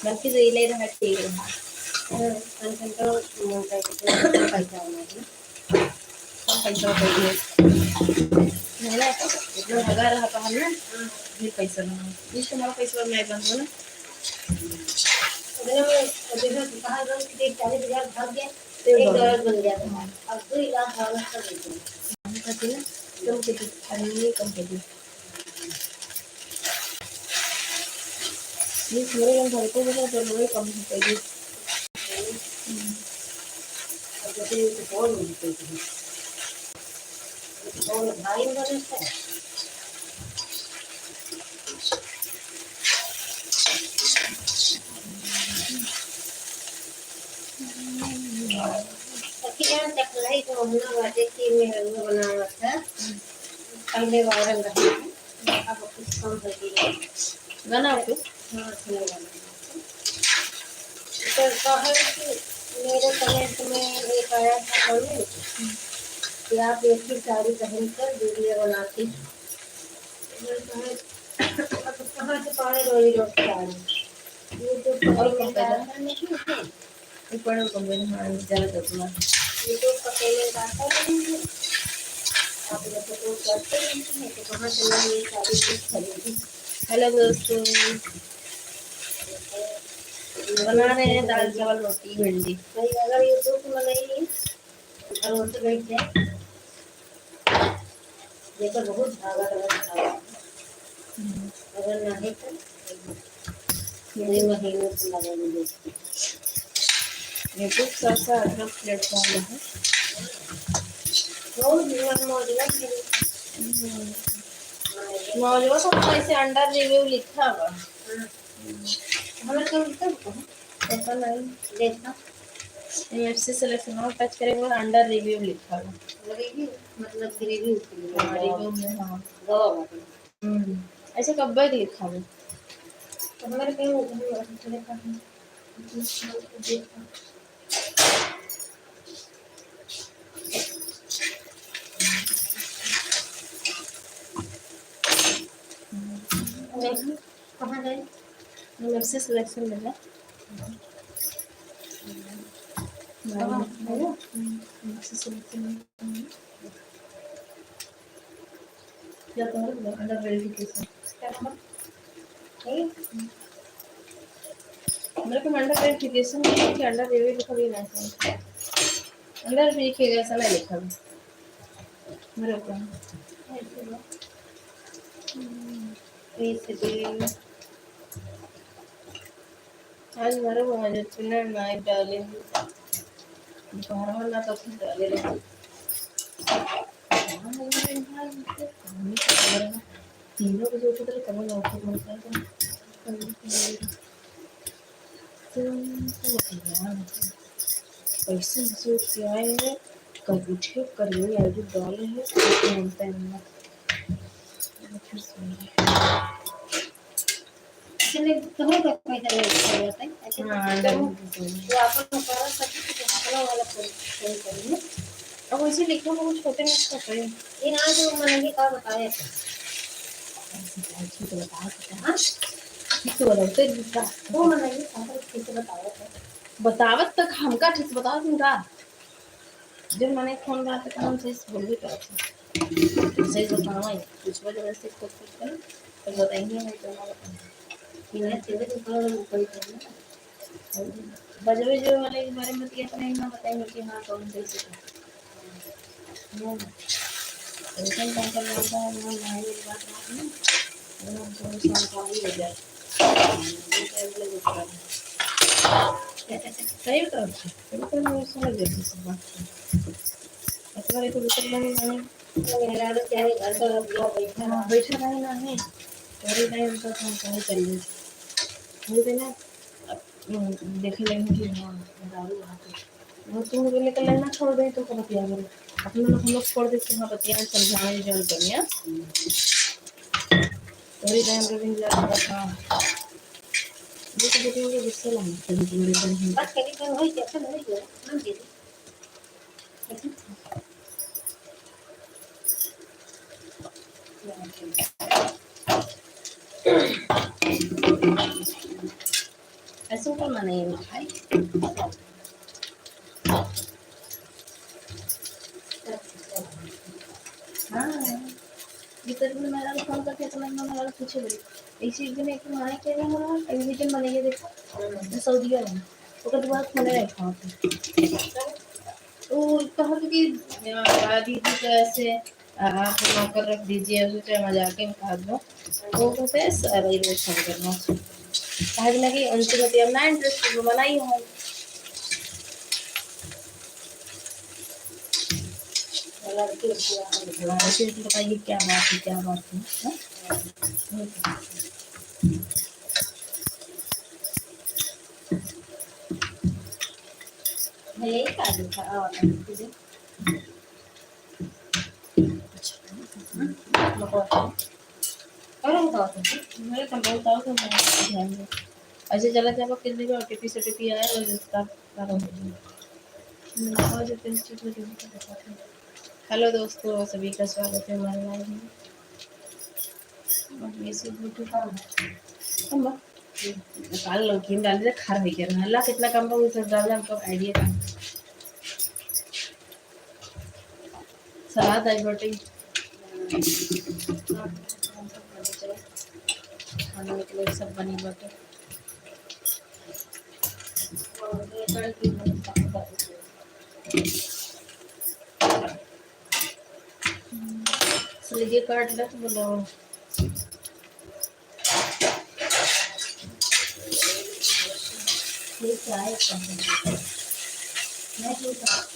మనకి వీలైన తీరు అనుకుంటూ పైసా ఉన్నది पैसा चाहिए मैंने जो हजार रहा है ये पैसा ना इसको हमारा पैसा मैं बनूं ना अगर कहा कि 40,000 भाग गया $1 बन गया था अब 2 लाख डॉलर कर देते हैं कम कितनी अरे कम कितनी ये मेरे यहाँ घर को बता तो लोग कम होते और जैसे बहुत मिलते हैं और भाई वगैरह है अखियाँ चकलाई को हमने बातें की में हलवा बनाया था पहले वायरल रहा है अब कुछ कम कर दिया गाना आपको हाँ सुने वाला तो कहा कि मेरे कमेंट में एक आया था कमेंट कि आप एक ही साड़ी पहनकर वीडियो बनाती कहाँ से पाए रोई रोज साड़ी यूट्यूब और पर कम कमेंट पैसा आता नहीं है ऊपर कम पैसा हमारे ज़्यादा करना यूट्यूब पर कमेंट आता नहीं है आप लोग तो करते नहीं हैं तो कहाँ से मैंने ये साड़ी कुछ खरीदी हेलो दोस्तों बना रहे हैं दाल चावल रोटी भिंडी भाई अगर यूट्यूब पर बनाइए घर होते बैठ जाए देखो बहुत धागा धागा अगर नहीं तो मेरे महीनों से लगेगी देखती यूट्यूब सबसे अच्छा प्लेटफॉर्म है बहुत जीवन मौजूद है मौजूद सब ऐसे अंडर रिव्यू लिखा हुआ हमें तो लिखा है पता नहीं देखना एमएफसी सिलेक्शन और टच करेंगे अंडर रिव्यू लिखा हुआ लगेगी मतलब ग्रेवी रिव्यू में हाँ दवा ऐसे कब बैग लिखा हुआ तो हमारे कहीं लिखा है कहाँ गए एमएफसी सिलेक्शन लेना एमएफसी सिलेक्शन क्या कर रहे हो अंडर वेरिफिकेशन मेरे को अंडर वेरिफिकेशन कि अंडर रिव्यू लिखा भी नहीं है अंडर वेरिफिकेशन नहीं लिखा मेरे को आज मेरे को आज चुनर नाइट डाले बाहर वाला तो फिर डाले रहे तीनों बजे उठे थे तब मैं उठ मिलता है पैसे सूट के आए हैं कब उठे करिए यार जो डाले हैं मिलता है फिर सुनिए इसलिए तुम्हें तो पैसा नहीं जाता है ऐसे हाँ तो आपको सारा सब अपना वाला फोन करिए अब वैसे लिखो वो छोटे में छोटे इन आज मैंने क्या बताया था तो बता हाँ तो बोलते वो मैंने सारा ठीक बताया था बतावत तक हमका ठीक बता दूंगा जब मैंने फोन करा तो हम सही बोल भी करा सही बताना है कुछ वजह से कुछ करें तो बताएंगे नहीं तो ना बताएंगे इन्हें तेरे को कोई करना बजवे जो वाले के बारे में कैसे नहीं ना बताएंगे कि हाँ कौन कैसे टेंशन टेंशन होता है ना मेरी बात नहीं वो तो शांत हो जाए सही बता तो मैं समझ गई इस बात को अगर तो भीतर नहीं मेरा तो क्या है घर का लोग बैठा बैठा रहना है थोड़ी टाइम तक हम कहीं चल रहे बोलते ना देख लेंगे कि हाँ दारू वहाँ पे वो तुम बोले तो लेना छोड़ दे तो क्या बतिया करो अपने लोग हम लोग छोड़ देते हैं बतिया समझाने जल करिए थोड़ी टाइम रविंद्र जाता ये तो बेटे गुस्सा लगा कभी तुम्हारे पर ही बस कभी कभी वही कैसे नहीं गया हम दे ऐसे तो मैं नहीं खाई। हाँ, भीतर में मेरा फोन करके तो मैं मेरा पूछे बोली इसी दिन एक माने के ना हमारा टेलीविजन बनेगे देखो सऊदी अरब में ओकर बाद फोन नहीं खाते वो कहा कि दीदी को ऐसे आप नौकर रख दीजिए उसे चाहे मजाक में कहा दो वो कहते हैं सारा ही रोज फोन करना कहा लगी उनसे बताइए ना इंटरेस्ट बनाई है लड़की को ऐसे बताइए क्या बात है हाँ? यही का दिखा और तुझे और बताओ तो मेरे को बहुत आओ तो मैं ध्यान दो ऐसे चला जाएगा कितने का ओटीपी सोटीपी आया और इसका खत्म हो जाएगा आज पेंसिल में हेलो दोस्तों सभी का स्वागत है हमारे लाइव में और ये सब ब्लूटूथ हम निकाल लो कि डाल दे खा रही कर अल्लाह कितना कम का सब डालना हमको आइडिया था सलाद आई बटे खाने के लिए सब बनी बटे सलीजे काट लो तो बोलो ये क्या है मैं बोलते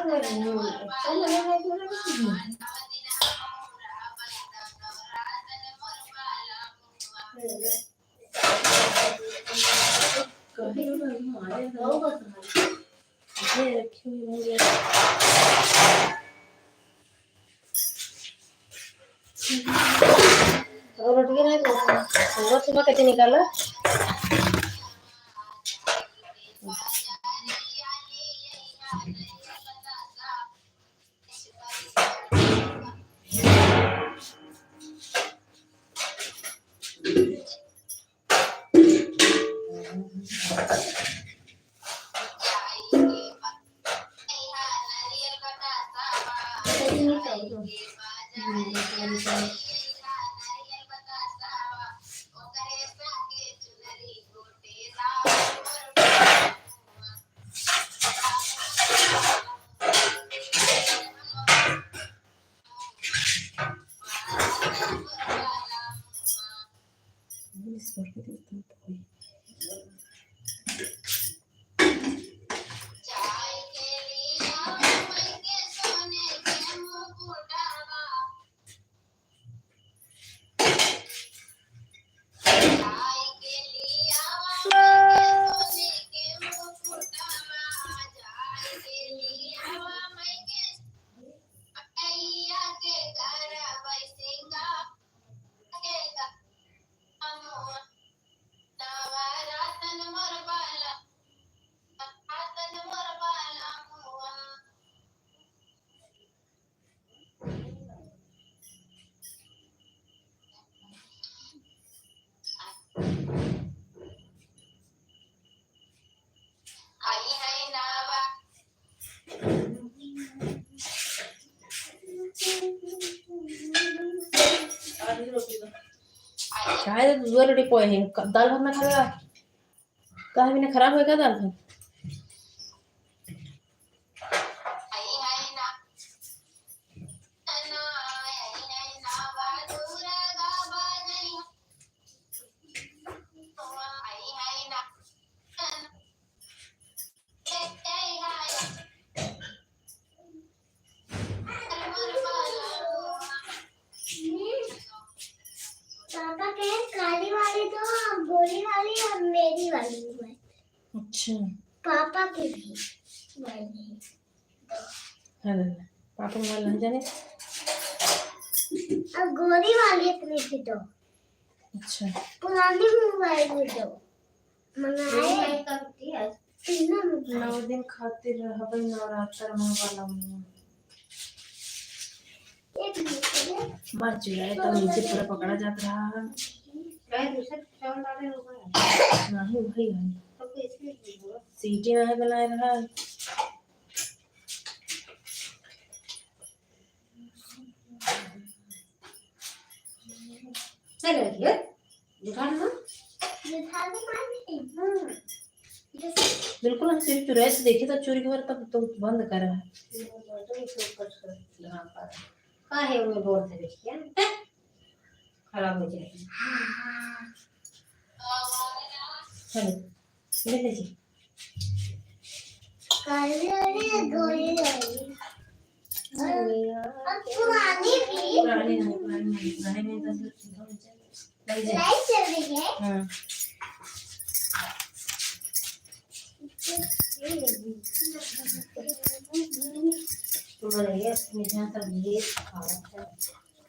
अच्छा लगा है कि नहीं? काहे लोग हमारे ये रखी हुई होंगी। और रोटी नहीं तो सुबह कैसे निकाला? शायद दो रोटी पोए हैं दाल भात ना खाएगा काहे बिना खराब होएगा दाल भात पापा के काली वाली तो गोली वाली और मेरी वाली है। अच्छा पापा की भी वाली है पापा मोबाइल नहीं जाने अब गोली वाली अपनी थी तो अच्छा पुरानी मोबाइल में तो मंगाए करती है 9 दिन खातिर रहबै नवरात्र में वाला मर जाए तो नीचे पूरा पकड़ा जाता रहा नहीं वही है सीटी नहीं बनाए रहा बिल्कुल हम सिर्फ चुराए से देखे तो चोरी के बार तब तो बंद कर रहा काहे में बोल दे क्या खराब हो जाएगी चलो ले लीजिए काली वाली गोली वाली पुरानी भी पुरानी नहीं 10 लीजिए लाइट चल रही है हां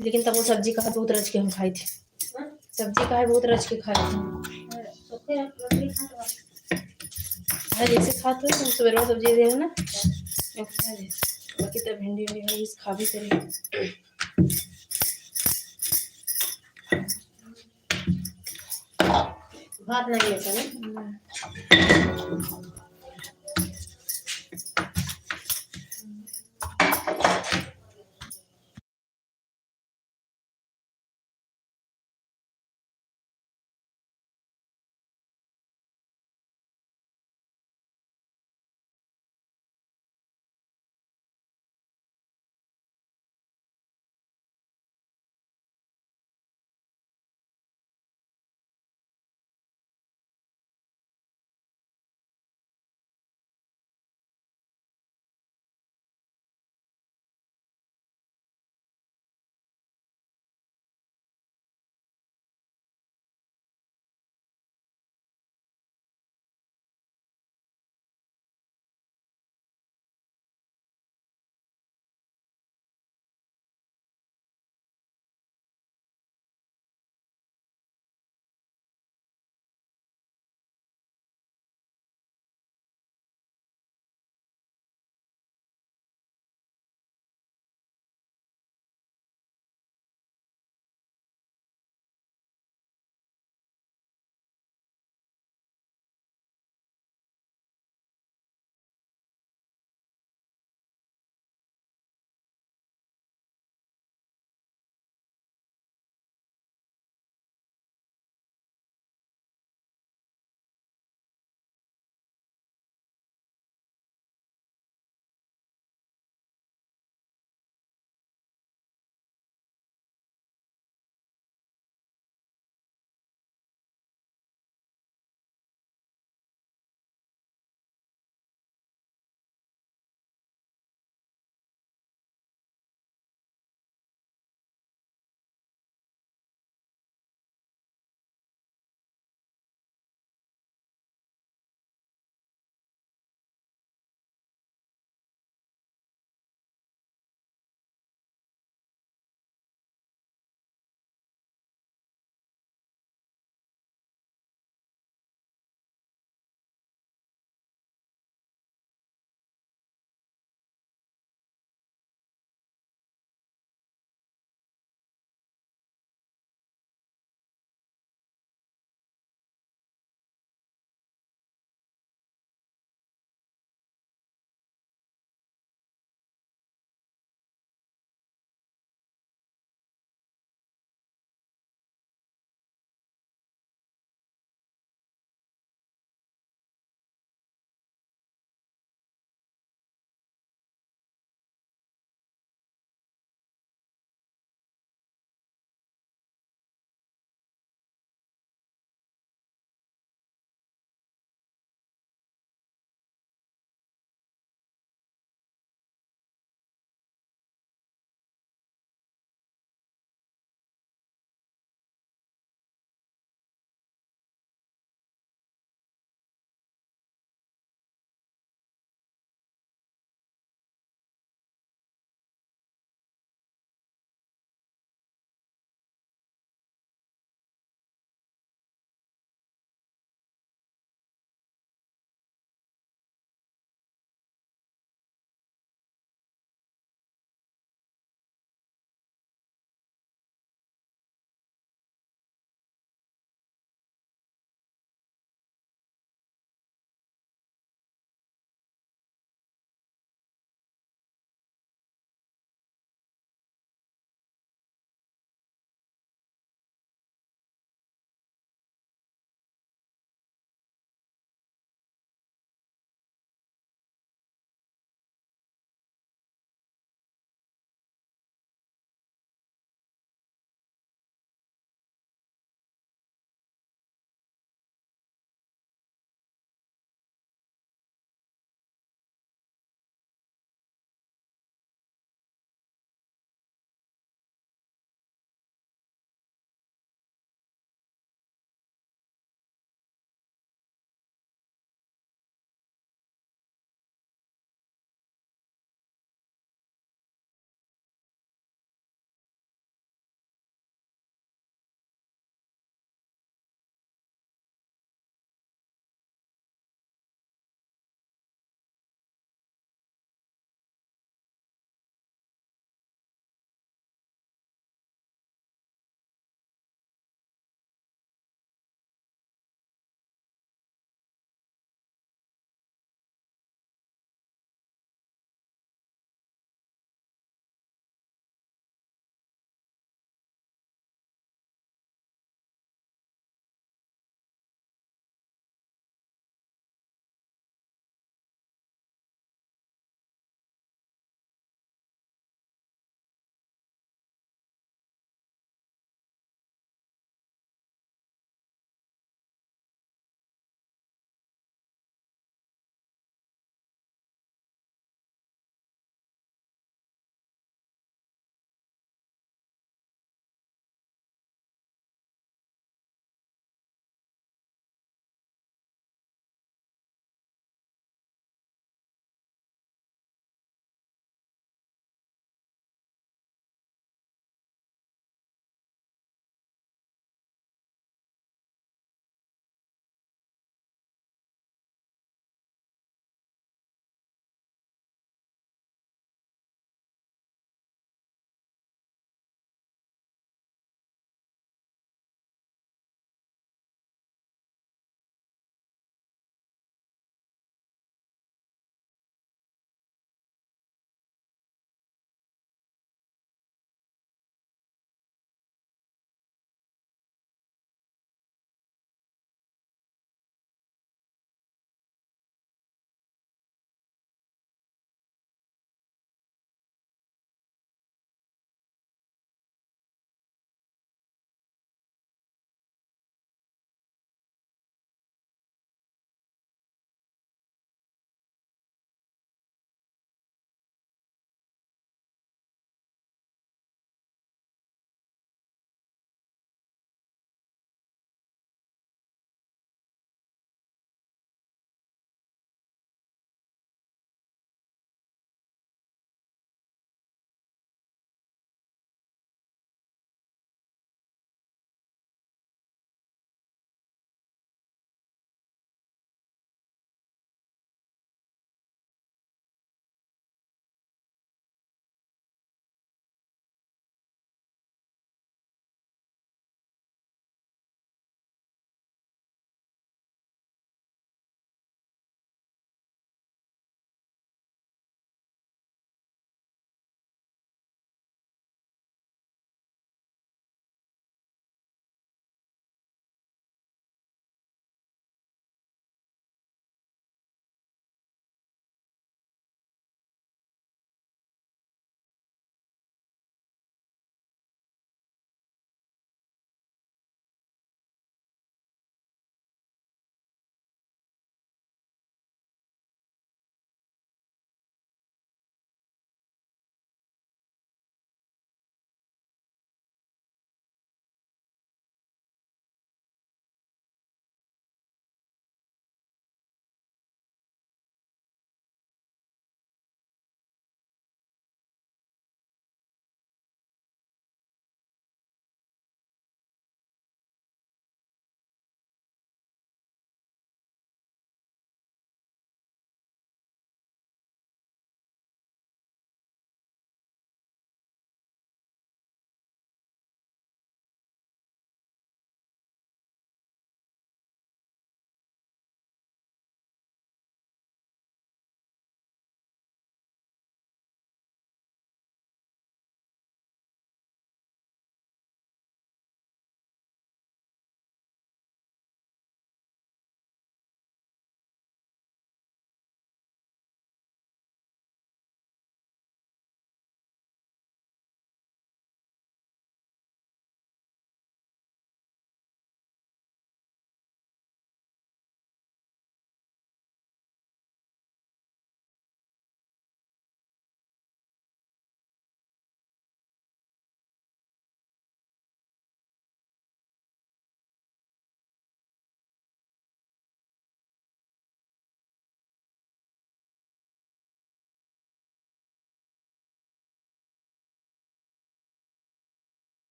लेकिन तब वो सब्जी का बहुत रच के हम खाई थी सब्जी का बहुत रच के खाई थी जैसे खाते हो सवेरे सब्जी दे ना बाकी तो भिंडी भी खा भी करें भात नहीं लेते ना